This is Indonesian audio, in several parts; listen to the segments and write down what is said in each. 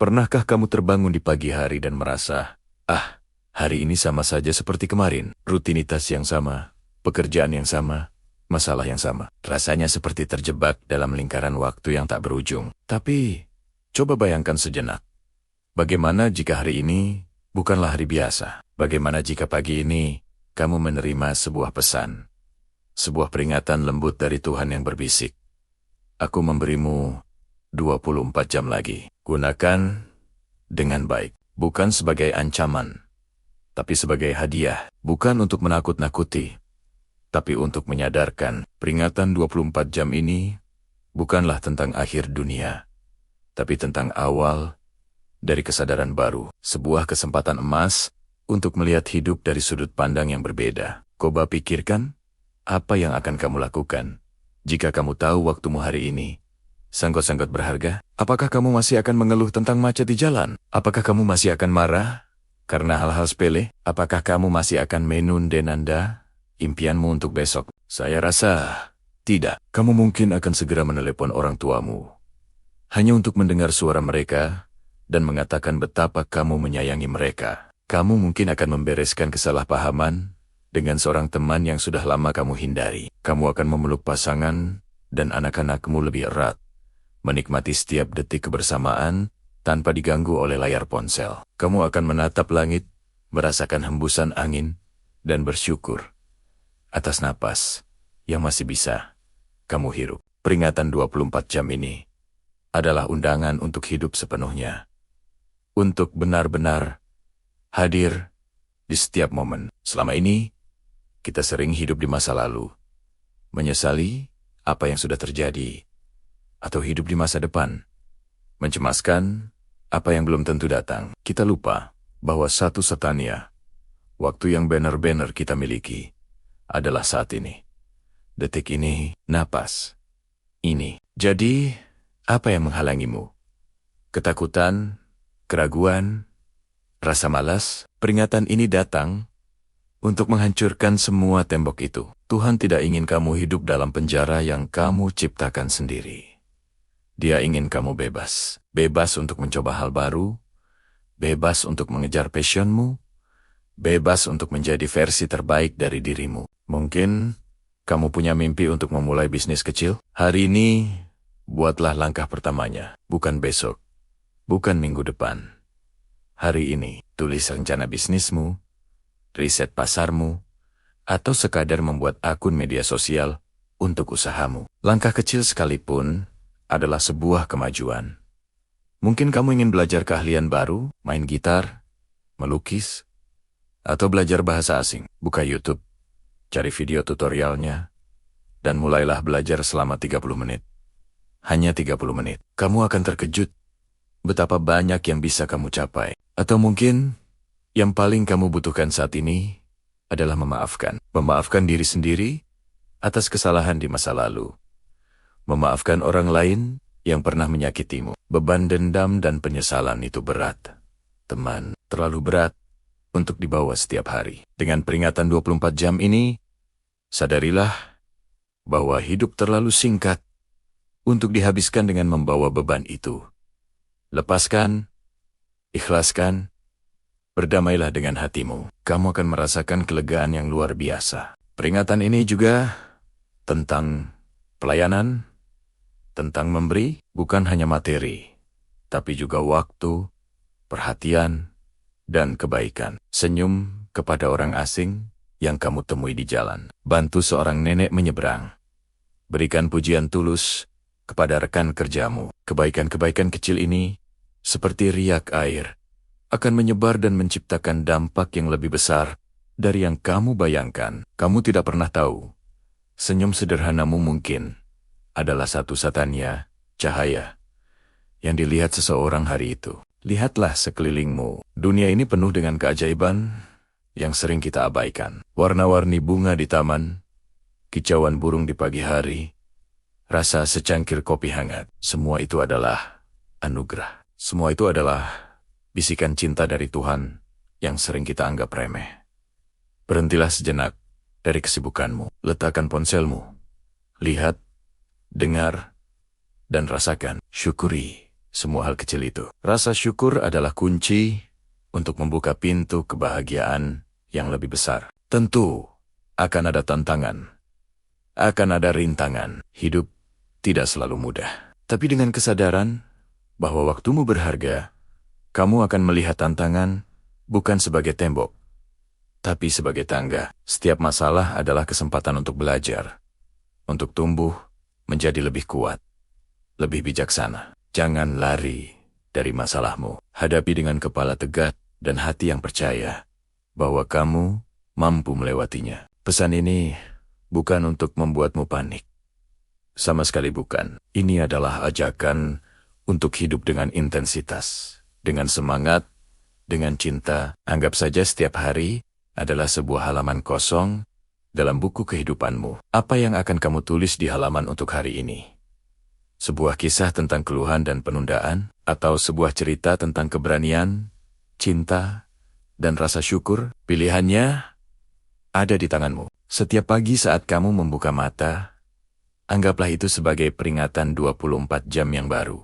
Pernahkah kamu terbangun di pagi hari dan merasa, hari ini sama saja seperti kemarin, rutinitas yang sama, pekerjaan yang sama, masalah yang sama. Rasanya seperti terjebak dalam lingkaran waktu yang tak berujung. Tapi, coba bayangkan sejenak. Bagaimana jika hari ini bukanlah hari biasa? Bagaimana jika pagi ini kamu menerima sebuah pesan, sebuah peringatan lembut dari Tuhan yang berbisik? Aku memberimu 24 jam lagi. Gunakan dengan baik, bukan sebagai ancaman, tapi sebagai hadiah, bukan untuk menakut-nakuti, tapi untuk menyadarkan. Peringatan 24 jam ini bukanlah tentang akhir dunia, tapi tentang awal dari kesadaran baru, sebuah kesempatan emas untuk melihat hidup dari sudut pandang yang berbeda. Coba pikirkan, apa yang akan kamu lakukan jika kamu tahu waktumu hari ini sangkut-sangkut berharga? Apakah kamu masih akan mengeluh tentang macet di jalan? Apakah kamu masih akan marah karena hal-hal sepele? Apakah kamu masih akan menunda impianmu untuk besok? Saya rasa tidak. Kamu mungkin akan segera menelepon orang tuamu hanya untuk mendengar suara mereka dan mengatakan betapa kamu menyayangi mereka. Kamu mungkin akan membereskan kesalahpahaman dengan seorang teman yang sudah lama kamu hindari. Kamu akan memeluk pasangan dan anak-anakmu lebih erat, menikmati setiap detik kebersamaan tanpa diganggu oleh layar ponsel. Kamu akan menatap langit, merasakan hembusan angin, dan bersyukur atas napas yang masih bisa kamu hirup. Peringatan 24 jam ini adalah undangan untuk hidup sepenuhnya, untuk benar-benar hadir di setiap momen. Selama ini, kita sering hidup di masa lalu, menyesali apa yang sudah terjadi, atau hidup di masa depan, mencemaskan apa yang belum tentu datang. Kita lupa bahwa satu-satunya waktu yang benar-benar kita miliki adalah saat ini. Detik ini, napas ini. Jadi, apa yang menghalangimu? Ketakutan, keraguan, rasa malas? Peringatan ini datang untuk menghancurkan semua tembok itu. Tuhan tidak ingin kamu hidup dalam penjara yang kamu ciptakan sendiri. Dia ingin kamu bebas. Bebas untuk mencoba hal baru, bebas untuk mengejar passionmu, bebas untuk menjadi versi terbaik dari dirimu. Mungkin kamu punya mimpi untuk memulai bisnis kecil. Hari ini, buatlah langkah pertamanya. Bukan besok, bukan minggu depan. Hari ini, tulis rencana bisnismu, riset pasarmu, atau sekadar membuat akun media sosial untuk usahamu. Langkah kecil sekalipun adalah sebuah kemajuan. Mungkin kamu ingin belajar keahlian baru, main gitar, melukis, atau belajar bahasa asing. Buka YouTube, cari video tutorialnya, dan mulailah belajar selama 30 menit. Hanya 30 menit. Kamu akan terkejut betapa banyak yang bisa kamu capai. Atau mungkin yang paling kamu butuhkan saat ini adalah memaafkan. Memaafkan diri sendiri atas kesalahan di masa lalu. Memaafkan orang lain yang pernah menyakitimu. Beban dendam dan penyesalan itu berat. Teman, terlalu berat untuk dibawa setiap hari. Dengan peringatan 24 jam ini, sadarilah bahwa hidup terlalu singkat untuk dihabiskan dengan membawa beban itu. Lepaskan, ikhlaskan, berdamailah dengan hatimu. Kamu akan merasakan kelegaan yang luar biasa. Peringatan ini juga tentang pelayanan, tentang memberi, bukan hanya materi, tapi juga waktu, perhatian, dan kebaikan. Senyum kepada orang asing yang kamu temui di jalan. Bantu seorang nenek menyeberang. Berikan pujian tulus kepada rekan kerjamu. Kebaikan-kebaikan kecil ini, seperti riak air, akan menyebar dan menciptakan dampak yang lebih besar dari yang kamu bayangkan. Kamu tidak pernah tahu, senyum sederhanamu mungkin adalah satu-satunya cahaya yang dilihat seseorang hari itu. Lihatlah sekelilingmu. Dunia ini penuh dengan keajaiban yang sering kita abaikan. Warna-warni bunga di taman, kicauan burung di pagi hari, rasa secangkir kopi hangat. Semua itu adalah anugerah. Semua itu adalah bisikan cinta dari Tuhan yang sering kita anggap remeh. Berhentilah sejenak dari kesibukanmu. Letakkan ponselmu. Lihat, dengar, dan rasakan. Syukuri semua hal kecil itu. Rasa syukur adalah kunci untuk membuka pintu kebahagiaan yang lebih besar. Tentu akan ada tantangan, akan ada rintangan. Hidup tidak selalu mudah. Tapi dengan kesadaran bahwa waktumu berharga, kamu akan melihat tantangan bukan sebagai tembok, tapi sebagai tangga. Setiap masalah adalah kesempatan untuk belajar, untuk tumbuh menjadi lebih kuat, lebih bijaksana. Jangan lari dari masalahmu. Hadapi dengan kepala tegak dan hati yang percaya bahwa kamu mampu melewatinya. Pesan ini bukan untuk membuatmu panik. Sama sekali bukan. Ini adalah ajakan untuk hidup dengan intensitas, dengan semangat, dengan cinta. Anggap saja setiap hari adalah sebuah halaman kosong dalam buku kehidupanmu. Apa yang akan kamu tulis di halaman untuk hari ini? Sebuah kisah tentang keluhan dan penundaan, atau sebuah cerita tentang keberanian, cinta, dan rasa syukur? Pilihannya ada di tanganmu. Setiap pagi saat kamu membuka mata, anggaplah itu sebagai peringatan 24 jam yang baru.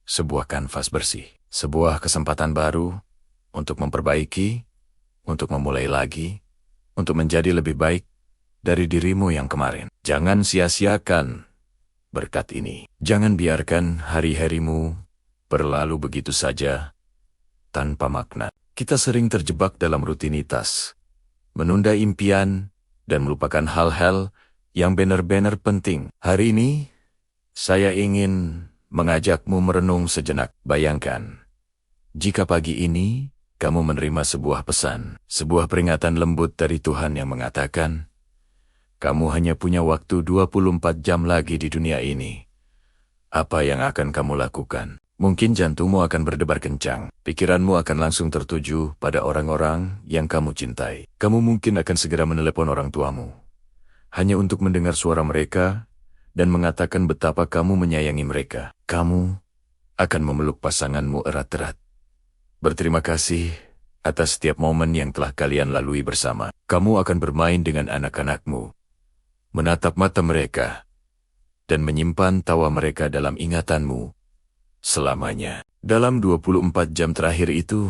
Sebuah kanvas bersih, sebuah kesempatan baru untuk memperbaiki, untuk memulai lagi, untuk menjadi lebih baik dari dirimu yang kemarin. Jangan sia-siakan berkat ini. Jangan biarkan hari-harimu berlalu begitu saja tanpa makna. Kita sering terjebak dalam rutinitas, menunda impian, dan melupakan hal-hal yang benar-benar penting. Hari ini, saya ingin mengajakmu merenung sejenak. Bayangkan, jika pagi ini kamu menerima sebuah pesan, sebuah peringatan lembut dari Tuhan yang mengatakan, kamu hanya punya waktu 24 jam lagi di dunia ini. Apa yang akan kamu lakukan? Mungkin jantungmu akan berdebar kencang, pikiranmu akan langsung tertuju pada orang-orang yang kamu cintai. Kamu mungkin akan segera menelepon orang tuamu, hanya untuk mendengar suara mereka dan mengatakan betapa kamu menyayangi mereka. Kamu akan memeluk pasanganmu erat-erat. Berterima kasih atas setiap momen yang telah kalian lalui bersama. Kamu akan bermain dengan anak-anakmu, menatap mata mereka, dan menyimpan tawa mereka dalam ingatanmu selamanya. Dalam 24 jam terakhir itu,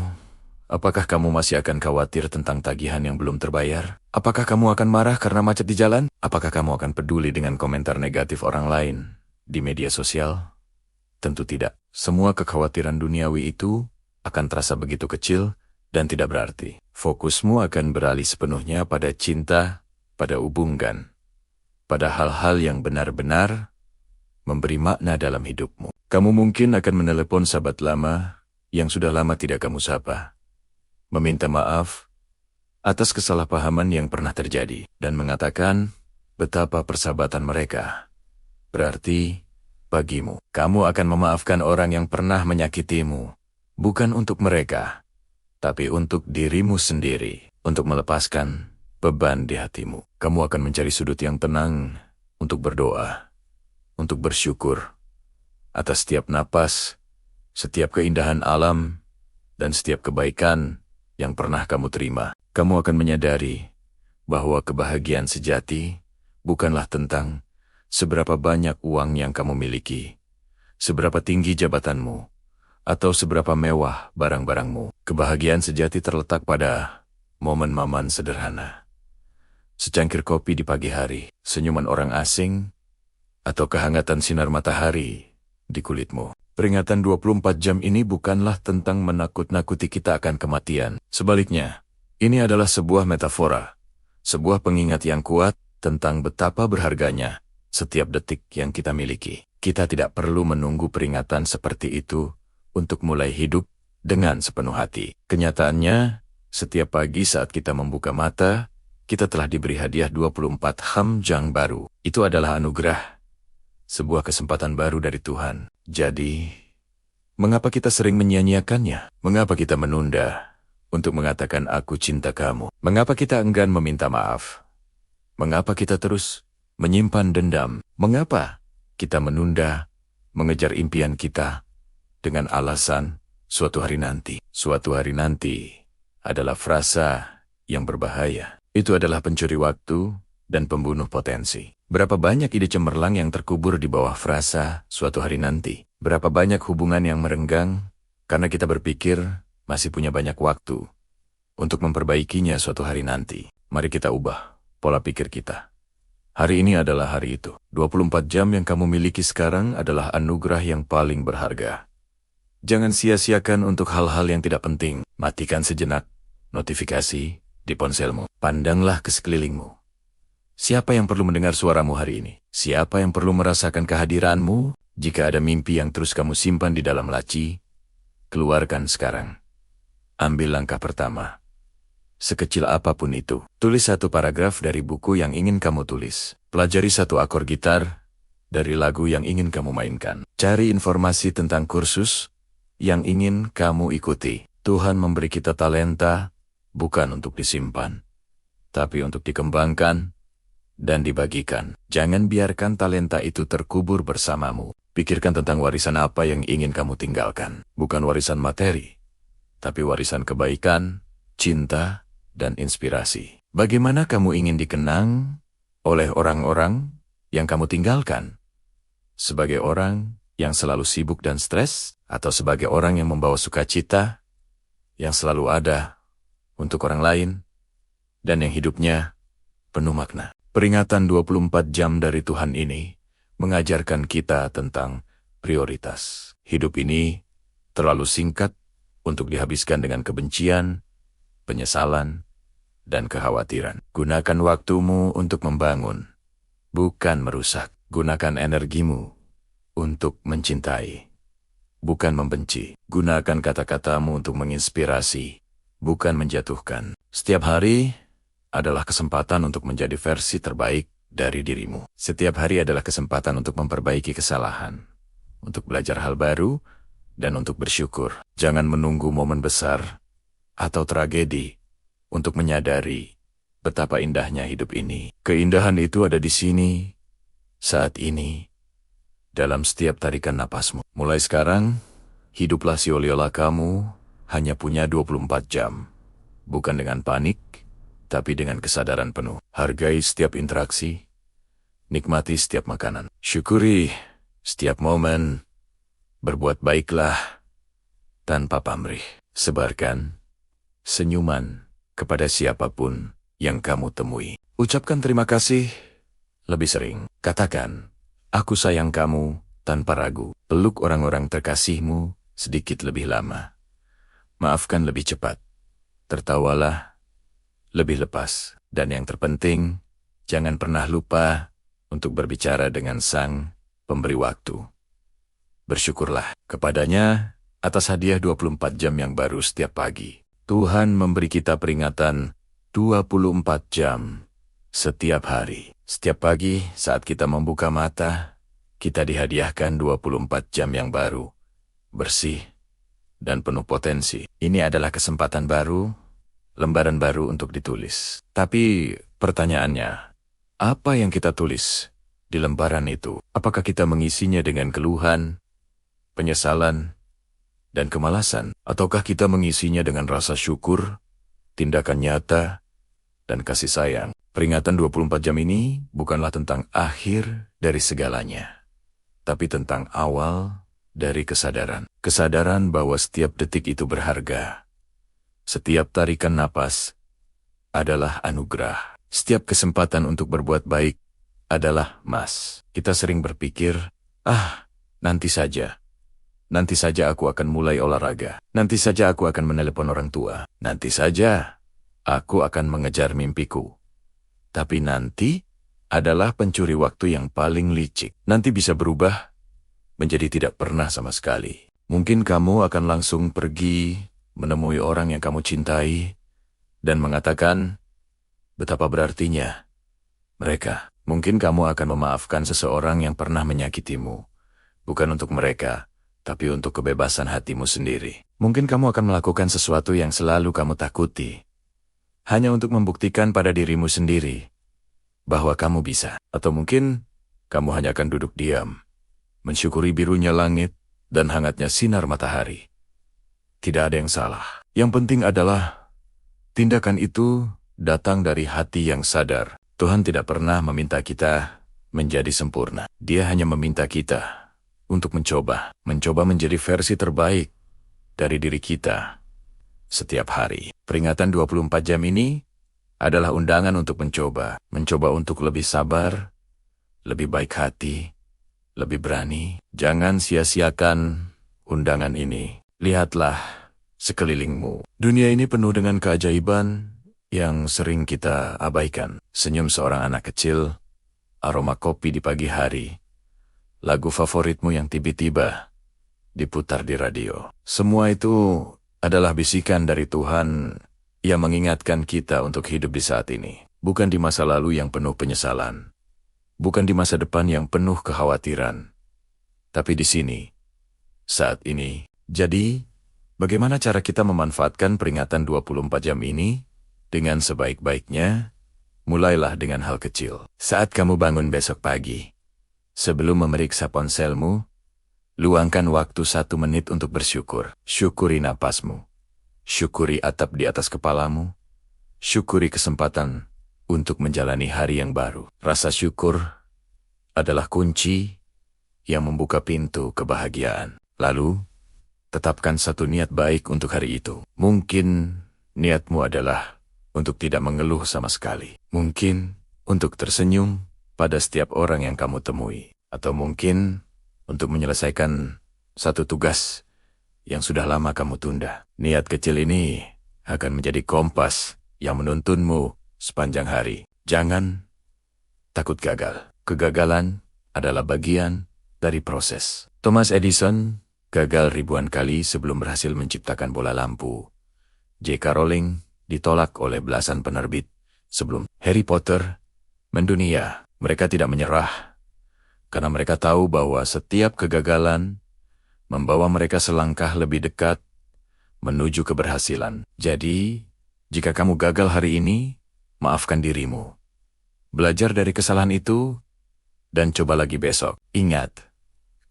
apakah kamu masih akan khawatir tentang tagihan yang belum terbayar? Apakah kamu akan marah karena macet di jalan? Apakah kamu akan peduli dengan komentar negatif orang lain di media sosial? Tentu tidak. Semua kekhawatiran duniawi itu akan terasa begitu kecil dan tidak berarti. Fokusmu akan beralih sepenuhnya pada cinta, pada hubungan, pada hal-hal yang benar-benar memberi makna dalam hidupmu. Kamu mungkin akan menelepon sahabat lama yang sudah lama tidak kamu sapa, meminta maaf atas kesalahpahaman yang pernah terjadi, dan mengatakan betapa persahabatan mereka berarti bagimu. Kamu akan memaafkan orang yang pernah menyakitimu, bukan untuk mereka, tapi untuk dirimu sendiri, untuk melepaskan beban di hatimu. Kamu akan mencari sudut yang tenang untuk berdoa, untuk bersyukur atas setiap napas, setiap keindahan alam, dan setiap kebaikan yang pernah kamu terima. Kamu akan menyadari bahwa kebahagiaan sejati bukanlah tentang seberapa banyak uang yang kamu miliki, seberapa tinggi jabatanmu, atau seberapa mewah barang-barangmu. Kebahagiaan sejati terletak pada momen-momen sederhana. Secangkir kopi di pagi hari, senyuman orang asing, atau kehangatan sinar matahari di kulitmu. Peringatan 24 jam ini bukanlah tentang menakut-nakuti kita akan kematian. Sebaliknya, ini adalah sebuah metafora, sebuah pengingat yang kuat tentang betapa berharganya setiap detik yang kita miliki. Kita tidak perlu menunggu peringatan seperti itu untuk mulai hidup dengan sepenuh hati. Kenyataannya, setiap pagi saat kita membuka mata, kita telah diberi hadiah 24 jam baru. Itu adalah anugerah, sebuah kesempatan baru dari Tuhan. Jadi, mengapa kita sering menyia-nyiakannya? Mengapa kita menunda untuk mengatakan aku cinta kamu? Mengapa kita enggan meminta maaf? Mengapa kita terus menyimpan dendam? Mengapa kita menunda mengejar impian kita dengan alasan suatu hari nanti? Suatu hari nanti adalah frasa yang berbahaya. Itu adalah pencuri waktu dan pembunuh potensi. Berapa banyak ide cemerlang yang terkubur di bawah frasa suatu hari nanti? Berapa banyak hubungan yang merenggang karena kita berpikir masih punya banyak waktu untuk memperbaikinya suatu hari nanti. Mari kita ubah pola pikir kita. Hari ini adalah hari itu. 24 jam yang kamu miliki sekarang adalah anugerah yang paling berharga. Jangan sia-siakan untuk hal-hal yang tidak penting. Matikan sejenak notifikasi di ponselmu. Pandanglah ke sekelilingmu. Siapa yang perlu mendengar suaramu hari ini? Siapa yang perlu merasakan kehadiranmu? Jika ada mimpi yang terus kamu simpan di dalam laci, keluarkan sekarang. Ambil langkah pertama. Sekecil apapun itu, tulis satu paragraf dari buku yang ingin kamu tulis. Pelajari satu akor gitar dari lagu yang ingin kamu mainkan. Cari informasi tentang kursus yang ingin kamu ikuti. Tuhan memberi kita talenta bukan untuk disimpan, tapi untuk dikembangkan dan dibagikan. Jangan biarkan talenta itu terkubur bersamamu. Pikirkan tentang warisan apa yang ingin kamu tinggalkan. Bukan warisan materi, tapi warisan kebaikan, cinta, dan inspirasi. Bagaimana kamu ingin dikenang oleh orang-orang yang kamu tinggalkan? Sebagai orang yang selalu sibuk dan stres, atau sebagai orang yang membawa sukacita, yang selalu ada untuk orang lain, dan yang hidupnya penuh makna. Peringatan 24 jam dari Tuhan ini mengajarkan kita tentang prioritas. Hidup ini terlalu singkat untuk dihabiskan dengan kebencian, penyesalan, dan kekhawatiran. Gunakan waktumu untuk membangun, bukan merusak. Gunakan energimu untuk mencintai, bukan membenci. Gunakan kata-katamu untuk menginspirasi, bukan menjatuhkan. Setiap hari adalah kesempatan untuk menjadi versi terbaik dari dirimu. Setiap hari adalah kesempatan untuk memperbaiki kesalahan, untuk belajar hal baru, dan untuk bersyukur. Jangan menunggu momen besar atau tragedi untuk menyadari betapa indahnya hidup ini. Keindahan itu ada di sini, saat ini, dalam setiap tarikan napasmu. Mulai sekarang, hiduplah seolah-olah kamu hanya punya 24 jam. Bukan dengan panik, tapi dengan kesadaran penuh. Hargai setiap interaksi, nikmati setiap makanan, syukuri setiap momen, berbuat baiklah tanpa pamrih. Sebarkan senyuman kepada siapapun yang kamu temui. Ucapkan terima kasih lebih sering. Katakan, aku sayang kamu tanpa ragu. Peluk orang-orang terkasihmu sedikit lebih lama. Maafkan lebih cepat. Tertawalah lebih lepas. Dan yang terpenting, jangan pernah lupa untuk berbicara dengan Sang Pemberi Waktu. Bersyukurlah kepadanya atas hadiah 24 jam yang baru setiap pagi. Tuhan memberi kita peringatan 24 jam setiap hari. Setiap pagi saat kita membuka mata, kita dihadiahkan 24 jam yang baru, bersih, dan penuh potensi. Ini adalah kesempatan baru, lembaran baru untuk ditulis. Tapi pertanyaannya, apa yang kita tulis di lembaran itu? Apakah kita mengisinya dengan keluhan, penyesalan, dan kemalasan? Ataukah kita mengisinya dengan rasa syukur, tindakan nyata, dan kasih sayang? Peringatan 24 jam ini bukanlah tentang akhir dari segalanya, tapi tentang awal dari kesadaran. Kesadaran bahwa setiap detik itu berharga. Setiap tarikan napas adalah anugerah. Setiap kesempatan untuk berbuat baik adalah emas. Kita sering berpikir, nanti saja. Nanti saja aku akan mulai olahraga. Nanti saja aku akan menelepon orang tua. Nanti saja aku akan mengejar mimpiku. Tapi nanti adalah pencuri waktu yang paling licik. Nanti bisa berubah menjadi tidak pernah sama sekali. Mungkin kamu akan langsung pergi menemui orang yang kamu cintai dan mengatakan betapa berartinya mereka. Mungkin kamu akan memaafkan seseorang yang pernah menyakitimu. Bukan untuk mereka, tapi untuk kebebasan hatimu sendiri. Mungkin kamu akan melakukan sesuatu yang selalu kamu takuti, hanya untuk membuktikan pada dirimu sendiri bahwa kamu bisa. Atau mungkin kamu hanya akan duduk diam, mensyukuri birunya langit dan hangatnya sinar matahari. Tidak ada yang salah. Yang penting adalah tindakan itu datang dari hati yang sadar. Tuhan tidak pernah meminta kita menjadi sempurna. Dia hanya meminta kita untuk mencoba menjadi versi terbaik dari diri kita setiap hari. Peringatan 24 jam ini adalah undangan untuk mencoba untuk lebih sabar, lebih baik hati, lebih berani. Jangan sia-siakan undangan ini. Lihatlah sekelilingmu. Dunia ini penuh dengan keajaiban yang sering kita abaikan. Senyum seorang anak kecil, aroma kopi di pagi hari, lagu favoritmu yang tiba-tiba diputar di radio. Semua itu adalah bisikan dari Tuhan yang mengingatkan kita untuk hidup di saat ini. Bukan di masa lalu yang penuh penyesalan. Bukan di masa depan yang penuh kekhawatiran. Tapi di sini, saat ini. Jadi, bagaimana cara kita memanfaatkan peringatan 24 jam ini? Dengan sebaik-baiknya, mulailah dengan hal kecil. Saat kamu bangun besok pagi, sebelum memeriksa ponselmu, luangkan waktu 1 menit untuk bersyukur. Syukuri napasmu. Syukuri atap di atas kepalamu. Syukuri kesempatan untuk menjalani hari yang baru. Rasa syukur adalah kunci yang membuka pintu kebahagiaan. Lalu, tetapkan satu niat baik untuk hari itu. Mungkin niatmu adalah untuk tidak mengeluh sama sekali. Mungkin untuk tersenyum pada setiap orang yang kamu temui. Atau mungkin untuk menyelesaikan satu tugas yang sudah lama kamu tunda. Niat kecil ini akan menjadi kompas yang menuntunmu sepanjang hari. Jangan takut gagal. Kegagalan adalah bagian dari proses. Thomas Edison gagal ribuan kali sebelum berhasil menciptakan bola lampu. J.K. Rowling ditolak oleh belasan penerbit sebelum Harry Potter mendunia. Mereka tidak menyerah karena mereka tahu bahwa setiap kegagalan membawa mereka selangkah lebih dekat menuju keberhasilan. Jadi, jika kamu gagal hari ini, maafkan dirimu. Belajar dari kesalahan itu dan coba lagi besok. Ingat,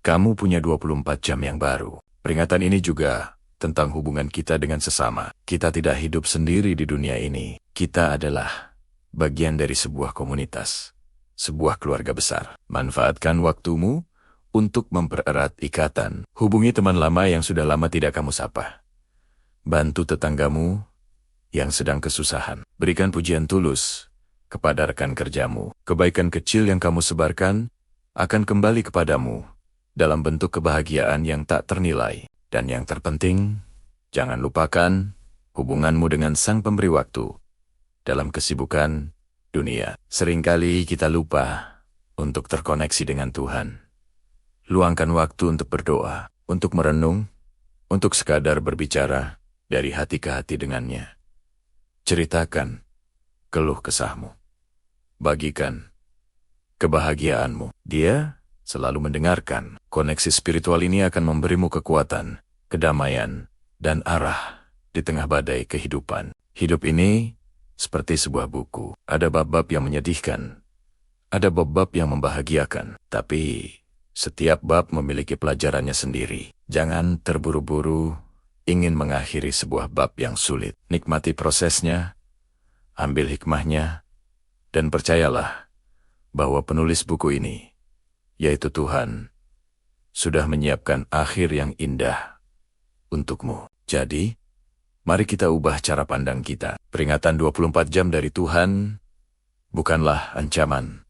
kamu punya 24 jam yang baru. Peringatan ini juga tentang hubungan kita dengan sesama. Kita tidak hidup sendiri di dunia ini. Kita adalah bagian dari sebuah komunitas, sebuah keluarga besar. Manfaatkan waktumu untuk mempererat ikatan. Hubungi teman lama yang sudah lama tidak kamu sapa. Bantu tetanggamu yang sedang kesusahan. Berikan pujian tulus kepada rekan kerjamu. Kebaikan kecil yang kamu sebarkan akan kembali kepadamu dalam bentuk kebahagiaan yang tak ternilai. Dan yang terpenting, jangan lupakan hubunganmu dengan Sang Pemberi Waktu dalam kesibukan dunia. Seringkali kita lupa untuk terkoneksi dengan Tuhan. Luangkan waktu untuk berdoa, untuk merenung, untuk sekadar berbicara dari hati ke hati dengannya. Ceritakan keluh kesahmu. Bagikan kebahagiaanmu. Dia selalu mendengarkan. Koneksi spiritual ini akan memberimu kekuatan, kedamaian, dan arah di tengah badai kehidupan. Hidup ini seperti sebuah buku. Ada bab-bab yang menyedihkan, ada bab-bab yang membahagiakan. Tapi setiap bab memiliki pelajarannya sendiri. Jangan terburu-buru ingin mengakhiri sebuah bab yang sulit. Nikmati prosesnya, ambil hikmahnya, dan percayalah bahwa penulis buku ini, yaitu Tuhan, sudah menyiapkan akhir yang indah untukmu. Jadi, mari kita ubah cara pandang kita. Peringatan 24 jam dari Tuhan bukanlah ancaman,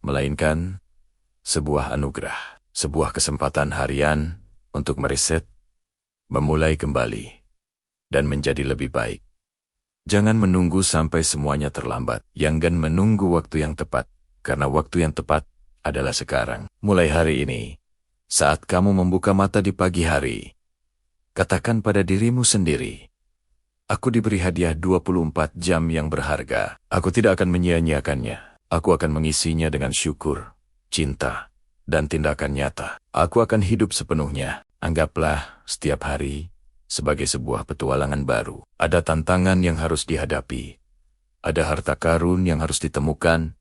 melainkan sebuah anugerah, sebuah kesempatan harian untuk mereset, memulai kembali, dan menjadi lebih baik. Jangan menunggu sampai semuanya terlambat. Jangan menunggu waktu yang tepat, karena waktu yang tepat adalah sekarang. Mulai hari ini, saat kamu membuka mata di pagi hari, katakan pada dirimu sendiri, aku diberi hadiah 24 jam yang berharga. Aku tidak akan menyia-nyiakannya. Aku akan mengisinya dengan syukur, cinta, dan tindakan nyata. Aku akan hidup sepenuhnya. Anggaplah setiap hari sebagai sebuah petualangan baru. Ada tantangan yang harus dihadapi. Ada harta karun yang harus ditemukan.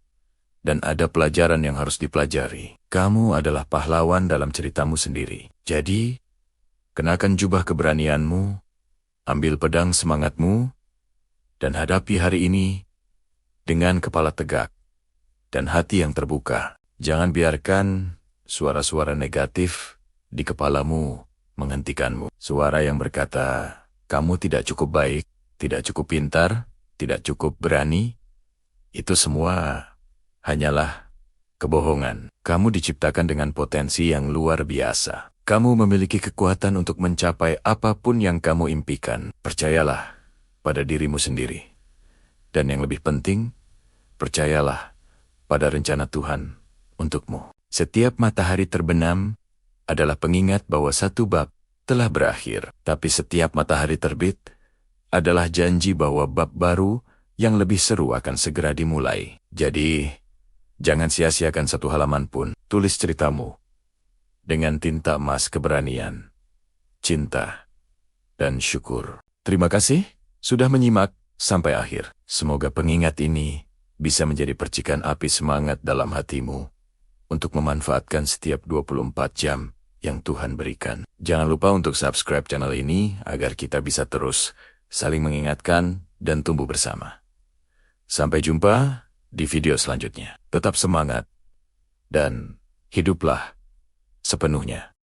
Dan ada pelajaran yang harus dipelajari. Kamu adalah pahlawan dalam ceritamu sendiri. Jadi, kenakan jubah keberanianmu, ambil pedang semangatmu, dan hadapi hari ini dengan kepala tegak dan hati yang terbuka. Jangan biarkan Suara-suara negatif di kepalamu menghentikanmu. Suara yang berkata, kamu tidak cukup baik, tidak cukup pintar, tidak cukup berani, itu semua hanyalah kebohongan. Kamu diciptakan dengan potensi yang luar biasa. Kamu memiliki kekuatan untuk mencapai apapun yang kamu impikan. Percayalah pada dirimu sendiri. Dan yang lebih penting, percayalah pada rencana Tuhan untukmu. Setiap matahari terbenam adalah pengingat bahwa satu bab telah berakhir. Tapi setiap matahari terbit adalah janji bahwa bab baru yang lebih seru akan segera dimulai. Jadi, jangan sia-siakan satu halaman pun. Tulis ceritamu dengan tinta emas keberanian, cinta, dan syukur. Terima kasih sudah menyimak sampai akhir. Semoga pengingat ini bisa menjadi percikan api semangat dalam hatimu untuk memanfaatkan setiap 24 jam yang Tuhan berikan. Jangan lupa untuk subscribe channel ini agar kita bisa terus saling mengingatkan dan tumbuh bersama. Sampai jumpa di video selanjutnya. Tetap semangat dan hiduplah sepenuhnya.